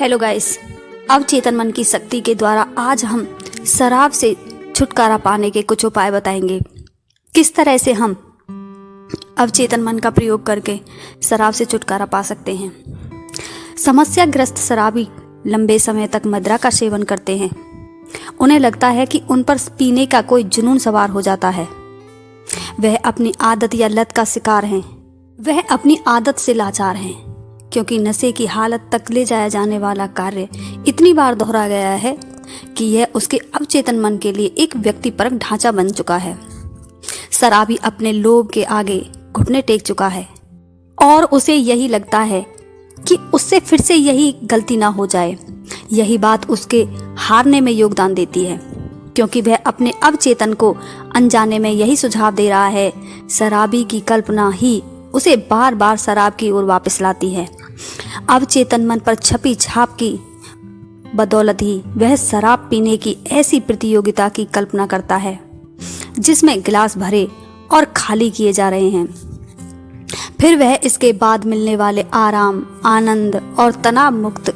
Hello guys, अवचेतन मन की शक्ति के द्वारा आज हम शराब से छुटकारा पाने के कुछ उपाय बताएंगे। किस तरह से हम अवचेतन मन का प्रयोग करके शराब से छुटकारा पा सकते हैं। समस्याग्रस्त शराबी लंबे समय तक मदिरा का सेवन करते हैं। उन्हें लगता है कि उन पर पीने का कोई जुनून सवार हो जाता है। वह अपनी आदत या लत का शिकार हैं। वह अपनी आदत से लाचार हैं, क्योंकि नशे की हालत तक ले जाया जाने वाला कार्य इतनी बार दोहरा गया है कि यह उसके अवचेतन मन के लिए एक व्यक्तिपरक ढांचा बन चुका है। शराबी अपने लोभ के आगे घुटने टेक चुका है और उसे यही लगता है कि उससे फिर से यही गलती ना हो जाए। यही बात उसके हारने में योगदान देती है, क्योंकि वह अपने अवचेतन को अनजाने में यही सुझाव दे रहा है। शराबी की कल्पना ही उसे बार बार शराब की ओर वापस लाती है। अवचेतन मन पर छपी छाप की बदौलत ही वह शराब पीने की ऐसी प्रतियोगिता की कल्पना करता है जिसमें गिलास भरे और खाली किए जा रहे हैं। फिर वह इसके बाद मिलने वाले आराम, आनंद और तनाव मुक्त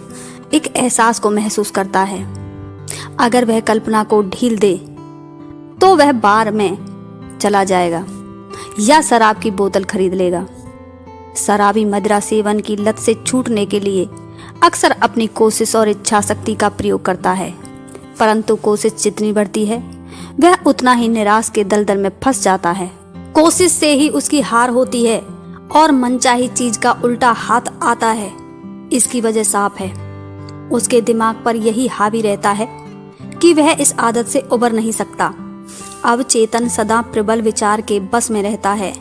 एक एहसास को महसूस करता है। अगर वह कल्पना को ढील दे तो वह बार में चला जाएगा या शराब की बोतल खरीद लेगा। शराबी मदिरा सेवन की लत से छूटने के लिए अक्सर अपनी कोशिश और इच्छा शक्ति का प्रयोग करता है, परंतु कोशिश जितनी बढ़ती है वह उतना ही निराश के दलदल में फंस जाता है। कोशिश से ही उसकी हार होती है और मनचाही चीज का उल्टा हाथ आता है। इसकी वजह साफ है, उसके दिमाग पर यही हावी रहता है कि वह इस आदत से उबर नहीं सकता। अवचेतन सदा प्रबल विचार के बस में रहता है।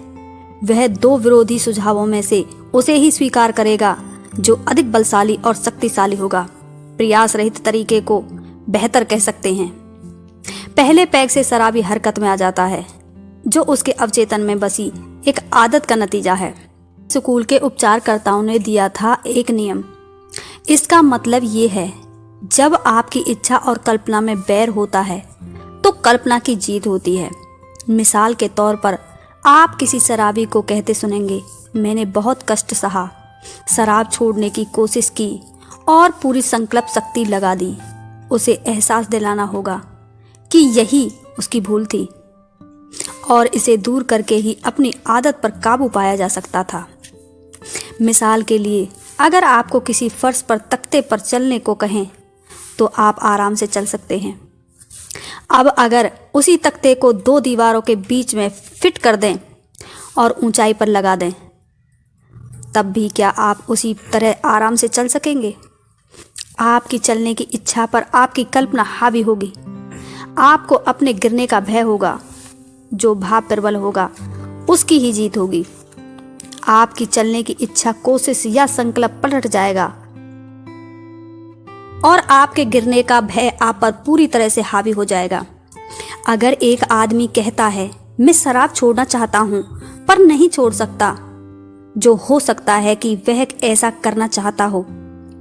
वह दो विरोधी सुझावों में से उसे ही स्वीकार करेगा जो अधिक बलशाली और शक्तिशाली होगा। प्रयास रहित तरीके को बेहतर कह सकते हैं। पहले पैग से शराबी हरकत में आ जाता है, जो उसके अवचेतन में बसी एक आदत का नतीजा है। स्कूल के उपचारकर्ताओं ने दिया था एक नियम। इसका मतलब ये है, जब आपकी इच्छा और कल्पना में बैर होता है तो कल्पना की जीत होती है। मिसाल के तौर पर आप किसी शराबी को कहते सुनेंगे, मैंने बहुत कष्ट सहा, शराब छोड़ने की कोशिश की और पूरी संकल्प शक्ति लगा दी। उसे एहसास दिलाना होगा कि यही उसकी भूल थी और इसे दूर करके ही अपनी आदत पर काबू पाया जा सकता था। मिसाल के लिए, अगर आपको किसी फर्श पर तख्ते पर चलने को कहें तो आप आराम से चल सकते हैं। अब अगर उसी तख्ते को दो दीवारों के बीच में फिट कर दें और ऊंचाई पर लगा दें, तब भी क्या आप उसी तरह आराम से चल सकेंगे? आपकी चलने की इच्छा पर आपकी कल्पना हावी होगी। आपको अपने गिरने का भय होगा। जो भाव प्रबल होगा उसकी ही जीत होगी। आपकी चलने की इच्छा, कोशिश या संकल्प पलट जाएगा और आपके गिरने का भय आप पर पूरी तरह से हावी हो जाएगा। अगर एक आदमी कहता है, मैं शराब छोड़ना चाहता हूं पर नहीं छोड़ सकता, जो हो सकता है कि वह ऐसा करना चाहता हो,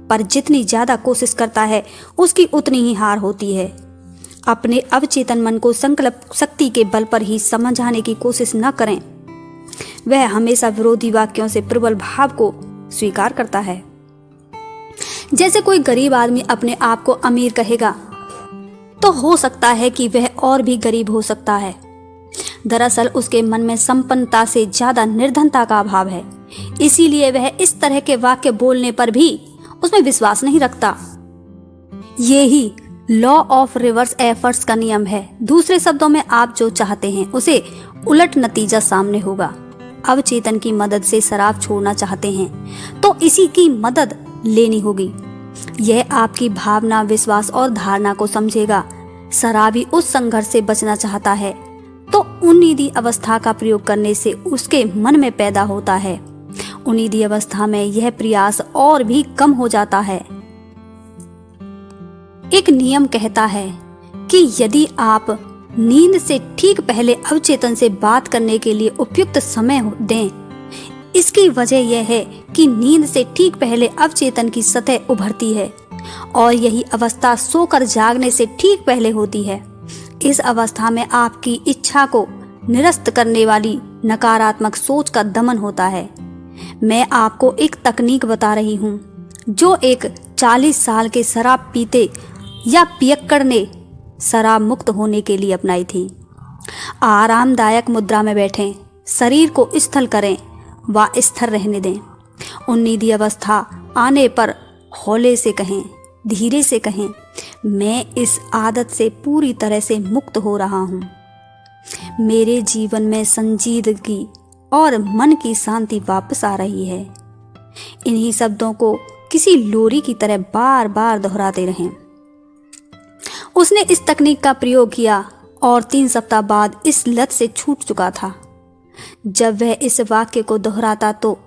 पर जितनी ज्यादा कोशिश करता है उसकी उतनी ही हार होती है। अपने अवचेतन मन को संकल्प शक्ति के बल पर ही समझाने की कोशिश न करें। वह हमेशा विरोधी वाक्यों से प्रबल भाव को स्वीकार करता है। जैसे कोई गरीब आदमी अपने आप को अमीर कहेगा तो हो सकता है कि वह और भी गरीब हो सकता है। दरअसल उसके मन में संपन्नता से ज्यादा निर्धनता का अभाव है, इसीलिए वह इस तरह के वाक्य बोलने पर भी उसमें विश्वास नहीं रखता। यही लॉ ऑफ रिवर्स एफर्ट्स का नियम है। दूसरे शब्दों में, आप जो चाहते हैं उसे उलट नतीजा सामने होगा। अवचेतन की मदद से शराब छोड़ना चाहते हैं तो इसी की मदद लेनी होगी। यह आपकी भावना, विश्वास और धारणा को समझेगा। शराबी उस संघर्ष से बचना चाहता है तो उन्नीदी अवस्था का प्रयोग करने से उसके मन में पैदा होता है। उन्नीदी अवस्था में यह प्रयास और भी कम हो जाता है। एक नियम कहता है कि यदि आप नींद से ठीक पहले अवचेतन से बात करने के लिए उपयुक्त समय दें, इसकी वजह यह है कि नींद से ठीक पहले अवचेतन की सतह उभरती है और यही अवस्था सोकर जागने से ठीक पहले होती है। इस अवस्था में आपकी इच्छा को निरस्त करने वाली नकारात्मक सोच का दमन होता है। मैं आपको एक तकनीक बता रही हूँ जो एक 40 साल के शराब पीते या पियक्कड़ ने शराब मुक्त होने के लिए अपनाई थी। आरामदायक मुद्रा में बैठें, शरीर को स्थल करें व स्थिर रहने दें। उन्नीदी अवस्था आने पर हौले से कहें, धीरे से कहें, मैं इस आदत से पूरी तरह से मुक्त हो रहा हूँ। मेरे जीवन में संजीदगी और मन की शांति वापस आ रही है। इन्हीं शब्दों को किसी लोरी की तरह बार बार दोहराते रहें। उसने इस तकनीक का प्रयोग किया और 3 सप्ताह बाद इस लत से छूट चुका था। जब वह इस वाक्य को दोहराता तो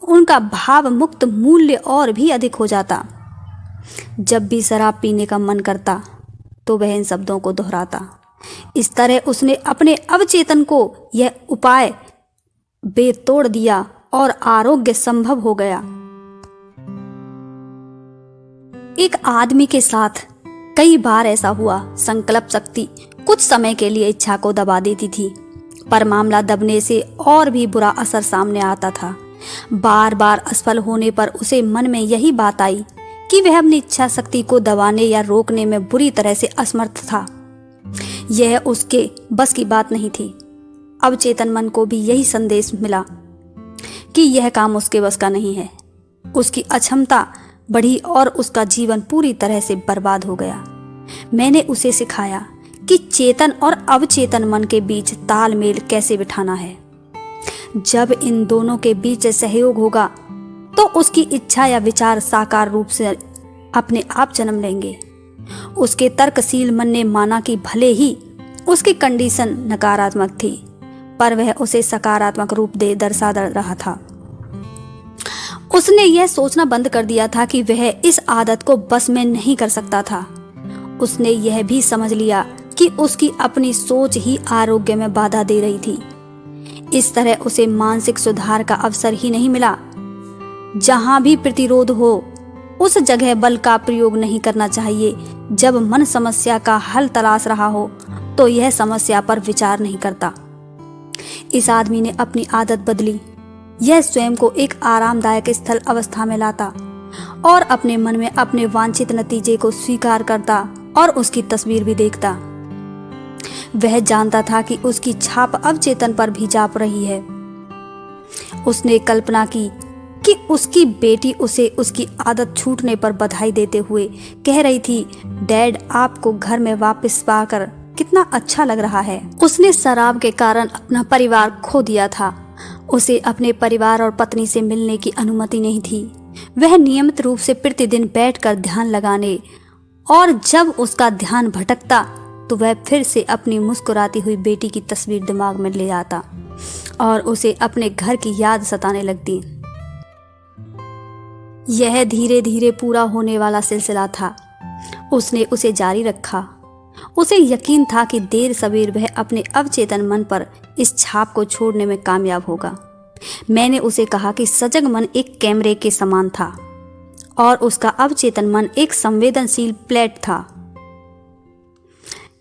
उनका भाव मुक्त मूल्य और भी अधिक हो जाता। जब भी शराब पीने का मन करता तो वह इन शब्दों को दोहराता। इस तरह उसने अपने अवचेतन को यह उपाय बेतोड़ दिया और आरोग्य संभव हो गया। एक आदमी के साथ कई बार ऐसा हुआ। संकल्प शक्ति कुछ समय के लिए इच्छा को दबा देती थी, पर मामला दबने से और भी बुरा असर सामने आता था। बार बार असफल होने पर उसे मन में यही बात आई कि वह अपनी इच्छा शक्ति को दबाने या रोकने में बुरी तरह से असमर्थ था। यह उसके बस की बात नहीं थी। अवचेतन मन को भी यही संदेश मिला कि यह काम उसके बस का नहीं है। उसकी अक्षमता बढ़ी और उसका जीवन पूरी तरह से बर्बाद हो गया। मैंने उसे सिखाया कि चेतन और अवचेतन मन के बीच तालमेल कैसे बिठाना है। जब इन दोनों के बीच सहयोग होगा तो उसकी इच्छा या विचार साकार रूप से अपने आप जन्म लेंगे। उसके तर्कशील मन ने माना कि भले ही उसकी कंडीशन नकारात्मक थी, पर वह उसे सकारात्मक रूप दे दर्शा रहा था। उसने यह सोचना बंद कर दिया था कि वह इस आदत को बस में नहीं कर सकता था। उसने यह भी समझ लिया कि उसकी अपनी सोच ही आरोग्य में बाधा दे रही थी। इस तरह उसे मानसिक सुधार का अवसर ही नहीं मिला। जहां भी प्रतिरोध हो उस जगह बल का प्रयोग नहीं करना चाहिए। जब मन समस्या का हल तलाश रहा हो तो यह समस्या पर विचार नहीं करता। इस आदमी ने अपनी आदत बदली। यह स्वयं को एक आरामदायक स्थल अवस्था में लाता और अपने मन में अपने वांछित नतीजे को स्वीकार करता और उसकी तस्वीर भी देखता। वह जानता था कि उसकी छाप अवचेतन पर भी जा रही है। उसने कल्पना की कि उसकी बेटी उसे उसकी आदत छूटने पर बधाई देते हुए कह रही थी, डैड आपको घर में वापस पाकर कितना अच्छा लग रहा है। उसने शराब के कारण अपना परिवार खो दिया था। उसे अपने परिवार और पत्नी से मिलने की अनुमति नहीं थी। वह नियमित रूप से प्रतिदिन बैठकर ध्यान लगाने और जब उसका ध्यान भटकता तो वह फिर से अपनी मुस्कुराती हुई बेटी की तस्वीर दिमाग में ले आता और उसे अपने घर की याद सताने लगती। यह धीरे धीरे पूरा होने वाला सिलसिला था। उसने उसे जारी रखा। उसे यकीन था कि देर सवेर वह अपने अवचेतन मन पर इस छाप को छोड़ने में कामयाब होगा। मैंने उसे कहा कि सजग मन एक कैमरे के समान था और उसका अवचेतन मन एक संवेदनशील प्लेट था।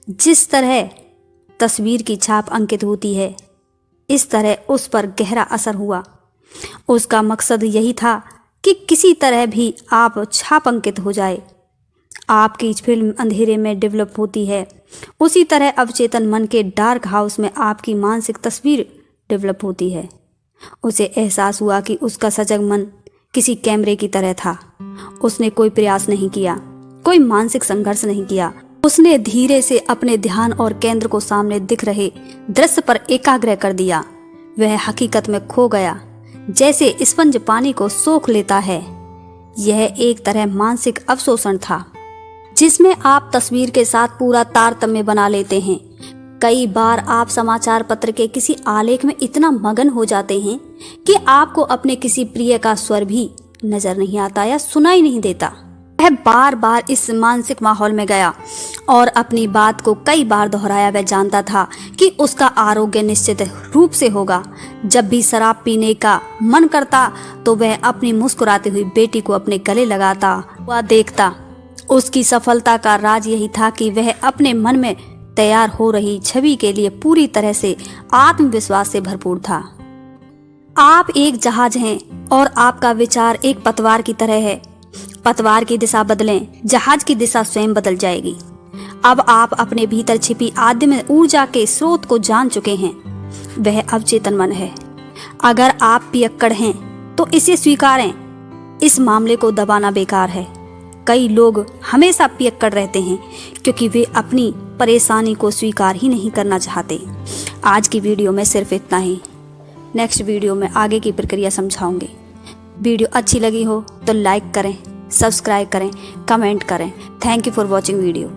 जिस तरह तस्वीर की छाप अंकित होती है, इस तरह उस पर गहरा असर हुआ। उसका मकसद यही था कि किसी तरह भी आप छाप अंकित हो जाए। आपकी फिल्म अंधेरे में डेवलप होती है, उसी तरह अवचेतन मन के डार्क हाउस में आपकी मानसिक तस्वीर डेवलप होती है। उसे एहसास हुआ कि उसका सजग मन किसी कैमरे की तरह था। उसने कोई प्रयास नहीं किया, कोई मानसिक संघर्ष नहीं किया। उसने धीरे से अपने ध्यान और केंद्र को सामने दिख रहे दृश्य पर एकाग्र कर दिया। वह हकीकत में खो गया, जैसे स्पंज पानी को सोख लेता है। यह एक तरह मानसिक अवशोषण था जिसमें आप तस्वीर के साथ पूरा तारतम्य बना लेते हैं। कई बार आप समाचार पत्र के किसी आलेख में इतना मगन हो जाते हैं कि आपको अपने किसी प्रिय का स्वर भी नजर नहीं आता या सुनाई नहीं देता। वह बार बार इस मानसिक माहौल में गया और अपनी बात को कई बार दोहराया। वह जानता था कि उसका आरोग्य निश्चित रूप से होगा। जब भी शराब पीने का मन करता तो वह अपनी मुस्कुराती हुई बेटी को अपने गले लगाता हुआ देखता। उसकी सफलता का राज यही था कि वह अपने मन में तैयार हो रही छवि के लिए पूरी तरह से आत्मविश्वास से भरपूर था। आप एक जहाज हैं और आपका विचार एक पतवार की तरह है। पतवार की दिशा बदलें, जहाज की दिशा स्वयं बदल जाएगी। अब आप अपने भीतर छिपी आदिम ऊर्जा के स्रोत को जान चुके हैं, वह अवचेतन मन है। अगर आप पियक्कड़ हैं तो इसे स्वीकारें, इस मामले को दबाना बेकार है। कई लोग हमेशा पियक्कड़ रहते हैं क्योंकि वे अपनी परेशानी को स्वीकार ही नहीं करना चाहते। आज की वीडियो में सिर्फ इतना ही। नेक्स्ट वीडियो में आगे की प्रक्रिया समझाऊंगी। वीडियो अच्छी लगी हो तो लाइक करें, सब्सक्राइब करें, कमेंट करें। Thank you for watching video.